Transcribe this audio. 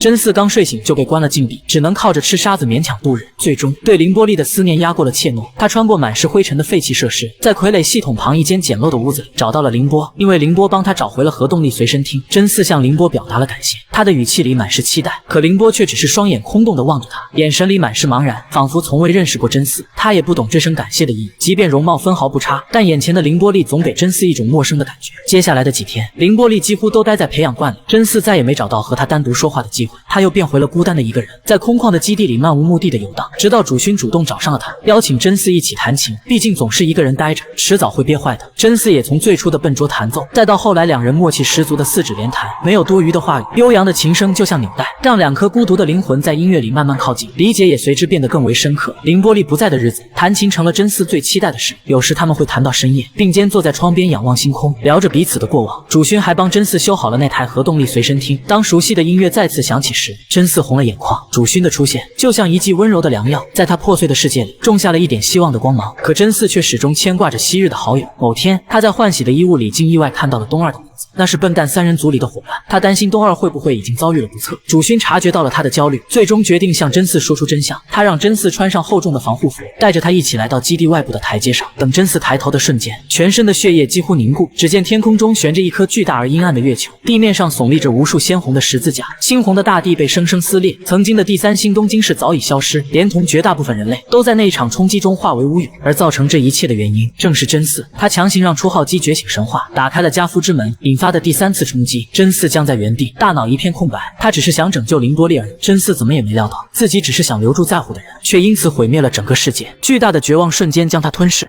真嗣刚睡醒就被关了禁闭，只能靠着吃沙子勉强度日。最终对凌波丽的思念压过了怯懦，他穿过满是灰尘的废弃设施，在傀儡系统旁一间简陋的屋子里找到了凌波。因为凌波帮他找回了核动力随身听，真嗣向凌波表达了感谢，他的语气里满是期待，可凌波却只是双眼空洞地望着他，眼神里满是茫然，仿佛从未认识过真嗣。他也不懂这声感谢的意义，即便容貌分毫不差，但眼前的凌波丽总给真嗣一种陌生的感觉。接下来的几天，凌波丽几乎都待在培养罐里，真嗣再也没找到和他单独说话的机会，他又变回了孤单的一个人，在空旷的基地里漫无目的的游荡，直到主勋主动找上了他，邀请真嗣一起弹琴。毕竟总是一个人待着，迟早会憋坏的。真嗣也从最初的笨拙弹奏，再到后来两人默契十足的四指连弹，没有多余的话语，悠扬的琴声就像纽带，让两颗孤独的灵魂在音乐里慢慢靠近，理解也随之变得更为深刻。凌波丽不在的日子，弹琴成了真嗣最期待的事。有时他们会弹到深夜，并肩坐在窗边仰望星空，聊着彼此的过往。主勋还帮真嗣修好了那台核动力随身听。当熟悉的音乐再次响起时，真嗣红了眼眶。主勋的出现就像一剂温柔的良药，在他破碎的世界里种下了一点希望的光芒。可真嗣却始终牵挂着昔日的好友。某天，他在换洗的衣物里竟意外看到了东二的名字，那是笨蛋三人组里的伙伴。他担心东二会不会已经遭遇了不测。主勋察觉到了他的焦虑，最终决定向真嗣说出真相。他让真嗣穿上厚重的防护服，带着他一起来到基地外部的台阶上。等真嗣抬头的瞬间，全身的血液几乎凝固，只见天空中悬着一颗巨大而阴暗的月球，地面上耸立着无数鲜红的十字架，猩红的大地被生生撕裂。曾经的第三星东京市早已消失，连同绝大部分人类都在那一场冲击中化为乌有。而造成这一切的原因正是真嗣，他强行让初号机觉醒神话，打开了加夫之门，引发的第三次冲击。真嗣僵在原地，大脑一片空白，他只是想拯救凌波丽而已。真嗣怎么也没料到，自己只是想留住在乎的人，却因此毁灭了整个世界。巨大的绝望瞬间将他吞噬。